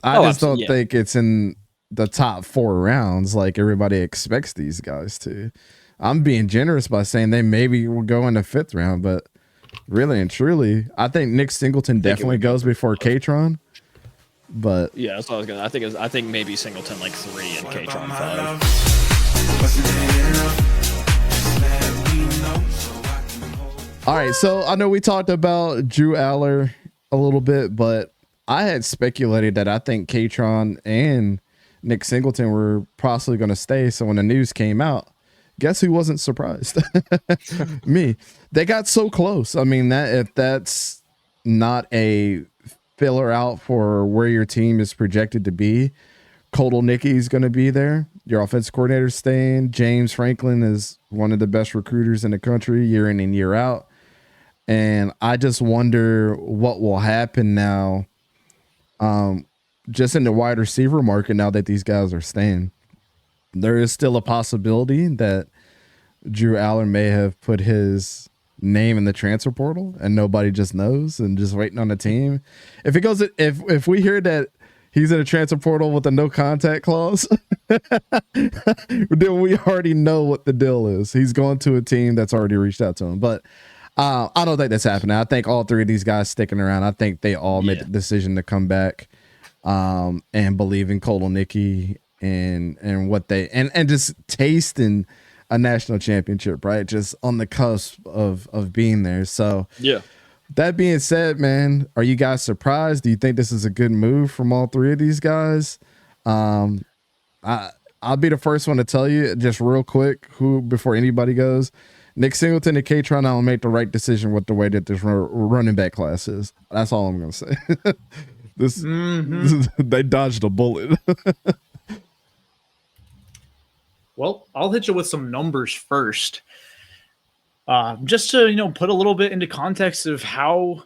I just don't think it's in the top 4 rounds like everybody expects these guys to. I'm being generous by saying they maybe will go in the 5th round, but really and truly, I think Nic Singleton definitely goes before Kaytron. But yeah, that's what I was gonna. I think maybe Singleton like 3 and Kaytron 5. All right, so I know we talked about Drew Allar a little bit, but I had speculated that I think Kaytron and Nic Singleton were possibly going to stay. So when the news came out, guess who wasn't surprised? Me. They got so close. I mean, that if that's not a filler out for where your team is projected to be, 𝗕𝘂𝘀𝗀𝗀𝗀𝗧 is going to be there. Your offensive coordinator is staying. James Franklin is one of the best recruiters in the country year in and year out. And I just wonder what will happen now, just in the wide receiver market now that these guys are staying. There is still a possibility that Drew Allar may have put his name in the transfer portal and nobody just knows and just waiting on the team. If it goes, if we hear that he's in a transfer portal with a no contact clause, then we already know what the deal is. He's going to a team that's already reached out to him. But I don't think that's happening. I think all 3 of these guys sticking around. I think they all made the decision to come back and believe in 𝗕𝘂𝘀𝘀𝗀𝗀 and what they and just tasting a national championship, right? Just on the cusp of being there. So yeah. That being said, man, are you guys surprised? Do you think this is a good move from all 3 of these guys? I'll be the first one to tell you just real quick before anybody goes. Nic Singleton and Kaytron will make the right decision with the way that this running back class is. That's all I'm going to say. They dodged a bullet. Well, I'll hit you with some numbers first. Just to, put a little bit into context of how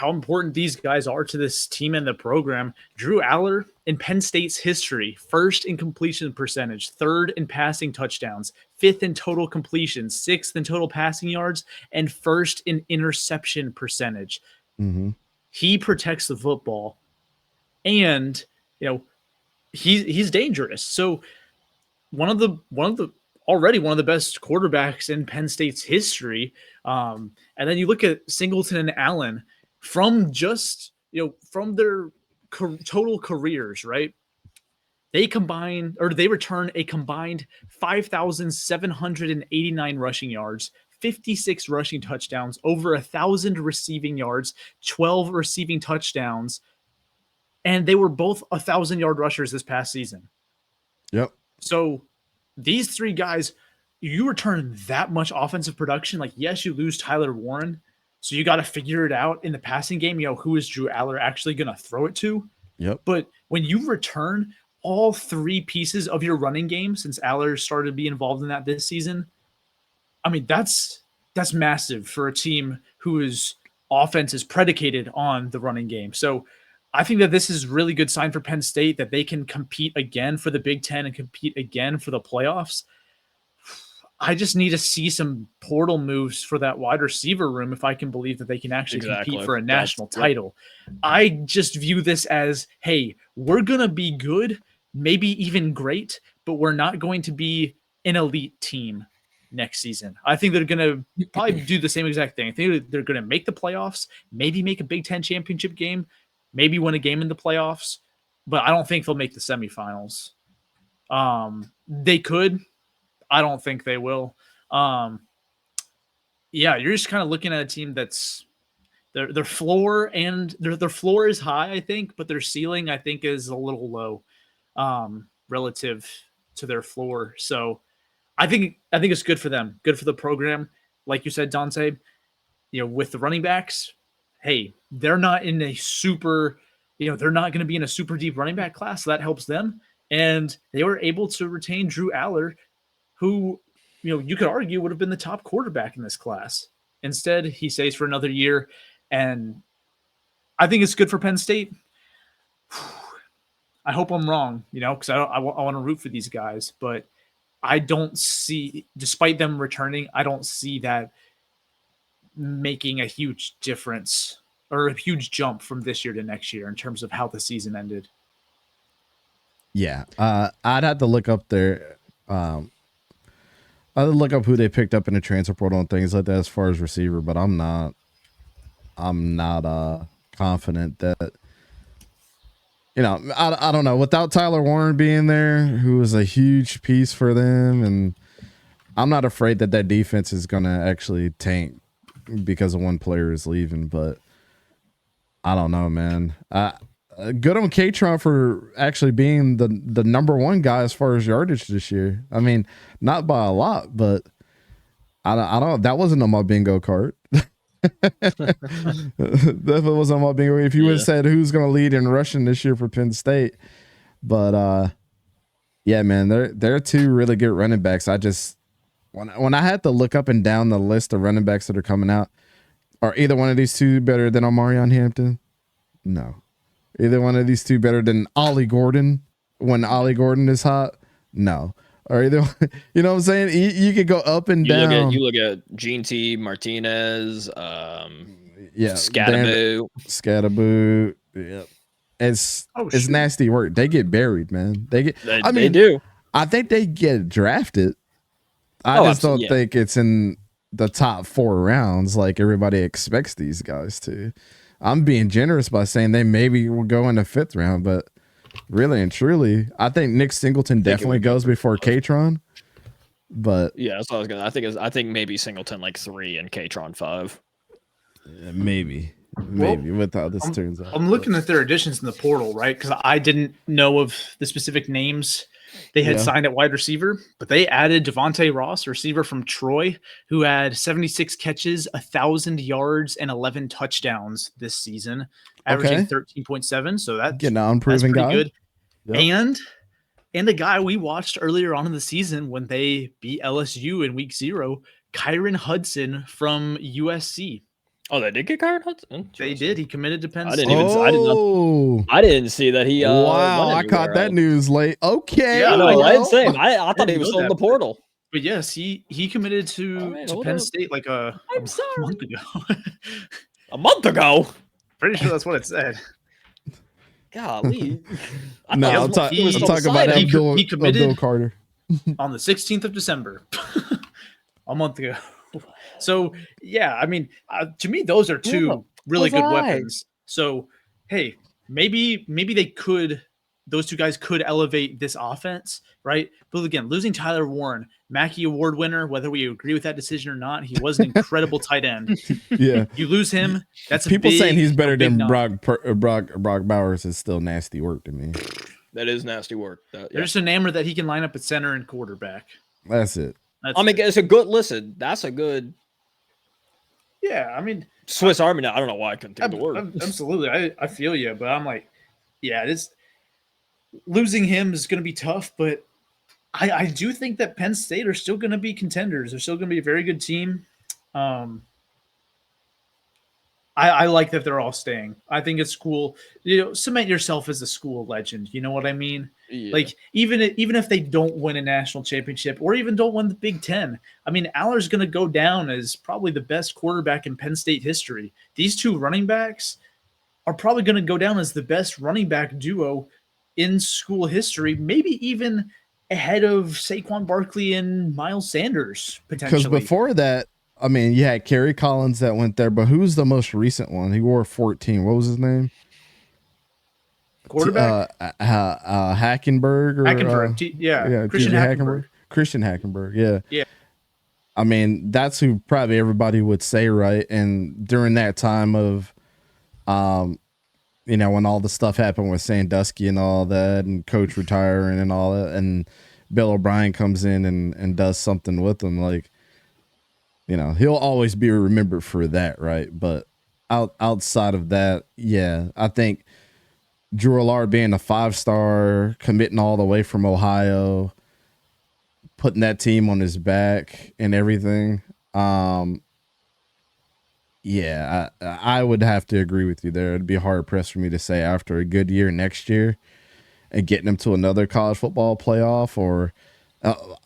important these guys are to this team and the program. Drew Allar in Penn State's history, 1st in completion percentage, 3rd in passing touchdowns, 5th in total completions, 6th in total passing yards, and 1st in interception percentage. Mm-hmm. He protects the football, and he's dangerous. So one of the already one of the best quarterbacks in Penn State's history. And then you look at Singleton and Allen from just, from their total careers, right? They return a combined 5,789 rushing yards, 56 rushing touchdowns, over 1,000 receiving yards, 12 receiving touchdowns. And they were both 1,000-yard rushers this past season. Yep. So these 3 guys, you return that much offensive production. Like, yes, you lose Tyler Warren, so you got to figure it out in the passing game. Who is Drew Allar actually going to throw it to? Yep. But when you return all 3 pieces of your running game, since Allar started to be involved in that this season, I mean, that's massive for a team whose offense is predicated on the running game. So I think that this is a really good sign for Penn State that they can compete again for the Big Ten and compete again for the playoffs. I just need to see some portal moves for that wide receiver room if I can believe that they can actually compete for a national title. I just view this as, hey, we're going to be good, maybe even great, but we're not going to be an elite team next season. I think they're going to probably do the same exact thing. I think they're going to make the playoffs, maybe make a Big Ten championship game, maybe win a game in the playoffs, but I don't think they'll make the semifinals. They could. I don't think they will. You're just kind of looking at a team that's their floor and their floor is high, I think, but their ceiling, I think, is a little low relative to their floor. So I think it's good for them, good for the program. Like you said, Dante, with the running backs, hey, they're not in a super, they're not going to be in a super deep running back class. So that helps them. And they were able to retain Drew Allar, who, you could argue would have been the top quarterback in this class. Instead, he stays for another year. And I think it's good for Penn State. I hope I'm wrong, because I want to root for these guys. But I don't see, despite them returning, I don't see that making a huge difference or a huge jump from this year to next year in terms of how the season ended. Yeah. I'd have to look up their I'd look up who they picked up in the transfer portal and things like that as far as receiver, but I'm not confident that, you know, I don't know. Without Tyler Warren being there, who was a huge piece for them, and I'm not afraid that that defense is going to actually tank because of one player is leaving, but I don't know, man. Good on Kaytron for actually being the number one guy as far as yardage this year. I mean, not by a lot, but I don't. That wasn't on my bingo card. Definitely wasn't on my bingo. If you would have said who's going to lead in rushing this year for Penn State, but yeah, man, they're two really good running backs. I just when I had to look up and down the list of running backs that are coming out, are either one of these two better than Omarion Hampton? No. Either one of these two better than Ollie Gordon when Ollie Gordon is hot? No. Or either, you know what I'm saying? You could go up and down. You look at Gene T, Martinez, yeah, 𝗕𝘂𝘀𝗶𝗲𝗀𝗀𝗀. Yeah. It's nasty work. They get buried, man. They do. I think they get drafted. I just don't think it's in the top 4 rounds like everybody expects these guys to. I'm being generous by saying they maybe will go in the 5th round, but really and truly, I think Nic Singleton definitely goes before Kaytron. But yeah, that's what I was gonna. I think maybe Singleton like 3 and Kaytron 5. Yeah, maybe with how this turns out. I'm looking at their additions in the portal, right? Because I didn't know of the specific names they had signed at wide receiver, but they added Devontae Ross, a receiver from Troy, who had 76 catches, 1,000 yards, and 11 touchdowns this season, averaging 13.7. So that's getting an unproven guy. Good. Yep. And a guy we watched earlier on in the season when they beat LSU in week 0, Kyron Hudson from USC. Oh, they did get Kyron Hudson? They did. He committed to Penn State. I didn't see that he wow, I caught that news late. Okay. Yeah, no, right? Same. I thought he was still in the portal. But yes, he committed to Penn State like a month ago. A month ago? Pretty sure that's what it said. Golly. No, I'm talking about Abdul Carter. On the 16th of December. A month ago. So, yeah, I mean, to me, those are two really good weapons. So, hey, maybe those two guys could elevate this offense, right? But again, losing Tyler Warren, Mackey Award winner, whether we agree with that decision or not, he was an incredible tight end. Yeah. You lose him, that's people saying he's better than Brock Bowers is still nasty work to me. That is nasty work. They're just enamored that he can line up at center and quarterback. That's it. It's a good listen. That's a good. Yeah, I mean, Swiss Army. Now I don't know why I couldn't think of the word. Absolutely, I feel you, but I'm like, yeah, losing him is going to be tough. But I do think that Penn State are still going to be contenders. They're still going to be a very good team. I like that they're all staying. I think it's cool. You know, cement yourself as a school legend. You know what I mean? Yeah. Like even if they don't win a national championship or even don't win the Big Ten, I mean, Allar's going to go down as probably the best quarterback in Penn State history. These two running backs are probably going to go down as the best running back duo in school history, maybe even ahead of Saquon Barkley and Miles Sanders potentially. Because before that, I mean, you had Kerry Collins that went there, but who's the most recent one? He wore 14. What was his name? Quarterback? Hackenberg. Yeah, Christian Hackenberg. Christian Hackenberg, yeah. Yeah. I mean, that's who probably everybody would say, right? And during that time of, you know, when all the stuff happened with Sandusky and all that, and coach retiring and all that, and Bill O'Brien comes in and does something with them, like, you know, he'll always be remembered for that, right? But outside of that, yeah, I think Drew Allar being a 5-star, committing all the way from Ohio, putting that team on his back and everything. Yeah, I would have to agree with you there. It'd be hard pressed for me to say after a good year next year and getting him to another college football playoff or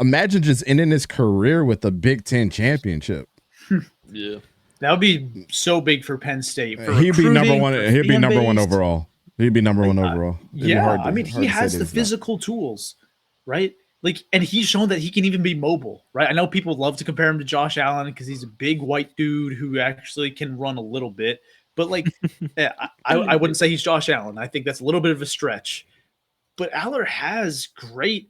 imagine just ending his career with a Big Ten championship. Yeah, that would be so big for Penn State. He'd be number one. He'd be number one overall. He'd be number one overall. It'd be hard to- I mean, hard he to say has that the he's not. physical tools, right? Like, and he's shown that he can even be mobile, right? I know people love to compare him to Josh Allen because he's a big white dude who actually can run a little bit, but like, I wouldn't say he's Josh Allen. I think that's a little bit of a stretch. But Allar has great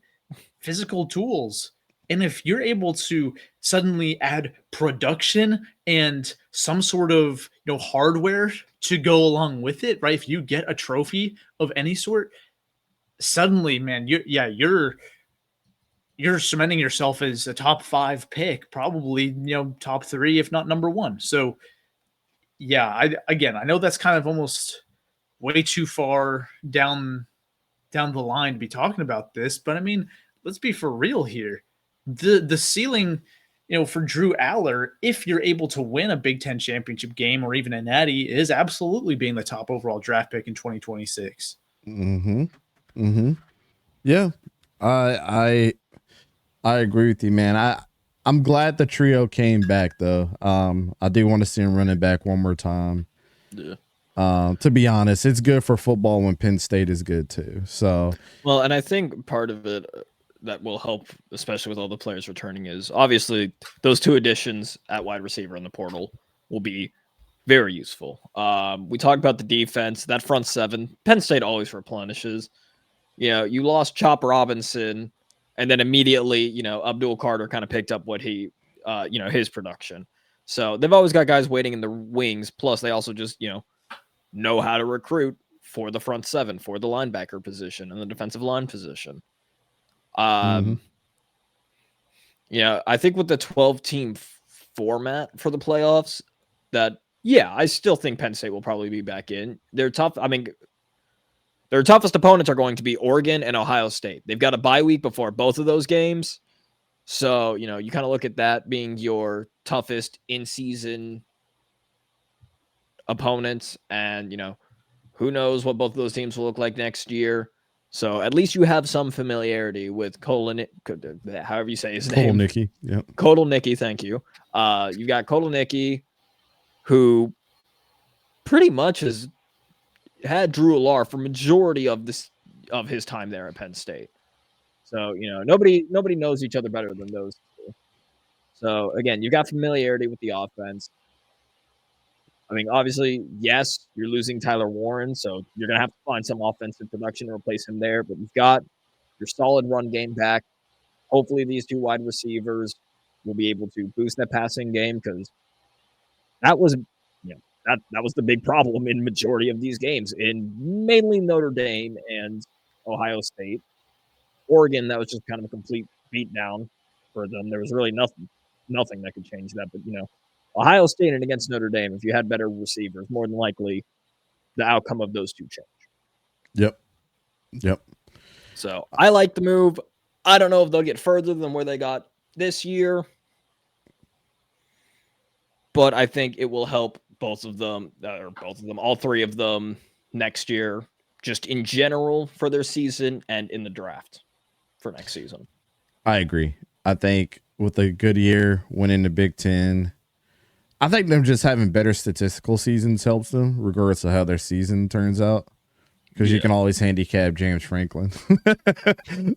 physical tools. And if you're able to suddenly add production and some sort of hardware to go along with it, right? If you get a trophy of any sort, suddenly, man, you're cementing yourself as a top 5 pick, probably top 3, if not number 1. So yeah, I know that's kind of almost way too far down the line to be talking about this, but I mean, let's be for real here. The ceiling, for Drew Allar, if you're able to win a Big Ten championship game or even a Natty, is absolutely being the top overall draft pick in 2026. Yeah, I agree with you, man. I'm glad the trio came back though. I do want to see him running back one more time. Yeah. To be honest, it's good for football when Penn State is good too. So Well, and I think part of it that will help, especially with all the players returning, is obviously those 2 additions at wide receiver in the portal will be very useful. We talked about the defense, that front 7. Penn State always replenishes. You lost Chop Robinson, and then immediately, Abdul Carter kind of picked up what he, his production. So they've always got guys waiting in the wings. Plus, they also just, know how to recruit for the front 7, for the linebacker position and the defensive line position. I think with the 12-team format for the playoffs, I still think Penn State will probably be back in. They're tough. I mean, their toughest opponents are going to be Oregon and Ohio State. They've got a bye week before both of those games. So, you kind of look at that being your toughest in-season opponents. And, who knows what both of those teams will look like next year. So at least you have some familiarity with however you say his name. Nicki. Yep. Nicki, thank you. You got Nicki, who pretty much has had Drew Allar for majority of his time there at Penn State. So, nobody knows each other better than those 2. So again, you've got familiarity with the offense. I mean, obviously, yes, you're losing Tyler Warren, so you're going to have to find some offensive production to replace him there. But you've got your solid run game back. Hopefully, these 2 wide receivers will be able to boost that passing game, because that was, that was the big problem in majority of these games, in mainly Notre Dame and Ohio State. Oregon, that was just kind of a complete beatdown for them. There was really nothing that could change that. But Ohio State and against Notre Dame, if you had better receivers, more than likely the outcome of those 2 change. Yep. So I like the move. I don't know if they'll get further than where they got this year, but I think it will help all 3 of them next year, just in general for their season and in the draft for next season. I agree. I think with a good year winning the Big Ten, I think them just having better statistical seasons helps them, regardless of how their season turns out. Because you can always handicap James Franklin.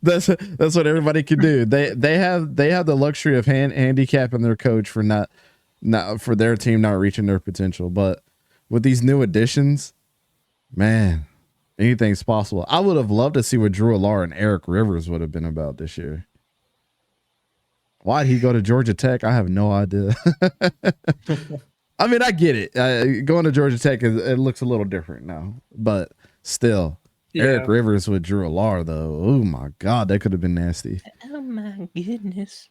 That's what everybody can do. They have the luxury of handicapping their coach for not for their team not reaching their potential. But with these new additions, man, anything's possible. I would have loved to see what Drew Allar and Eric Rivers would have been about this year. Why'd he go to Georgia Tech? I have no idea. I mean, I get it. Going to Georgia Tech, it looks a little different now. But still, Eric Rivers with Drew Allar, though. Oh, my God. That could have been nasty. Oh, my goodness.